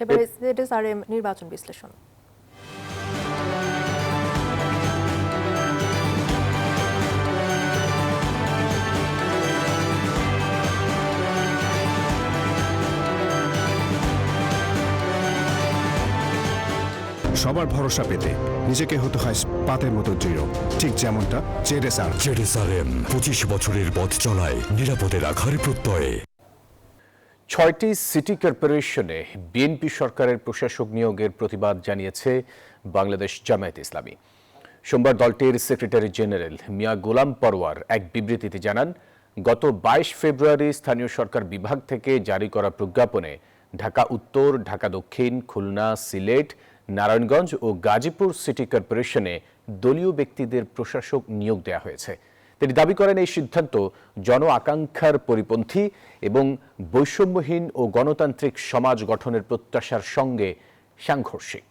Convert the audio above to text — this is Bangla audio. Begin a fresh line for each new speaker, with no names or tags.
এবারে ZSRM নির্বাচন বিশ্লেষণ।
সবার ভরসা পেতে নিজেকে হতে হয় পাতের মতো দৃঢ়, ঠিক যেমনটা
ZSRM 25 বছরের পথ চলায় নিরাপদে রাখার প্রত্যয়ে।
৬টি সিটি কর্পোরেশনে বিএনপি সরকারের প্রশাসক নিয়োগের প্রতিবাদ জানিয়েছে বাংলাদেশ জামায়াতে ইসলামী। সোমবার দলটির সেক্রেটারি জেনারেল মিয়া গোলাম পরওয়ার এক বিবৃতিতে জানান, গত ২২ ফেব্রুয়ারি স্থানীয় সরকার বিভাগ থেকে জারি করা প্রজ্ঞাপনে ঢাকা উত্তর, ঢাকা দক্ষিণ, খুলনা, সিলেট, নারায়ণগঞ্জ ও গাজীপুর সিটি কর্পোরেশনে দলীয় ব্যক্তিদের প্রশাসক নিয়োগ দেওয়া হয়েছে। তিনি দাবি করেন, এই সিদ্ধান্ত জন আকাঙ্ক্ষার পরিপন্থী এবং বৈষম্যহীন ও গণতান্ত্রিক সমাজ গঠনের প্রত্যাশার সঙ্গে সাংঘর্ষিক।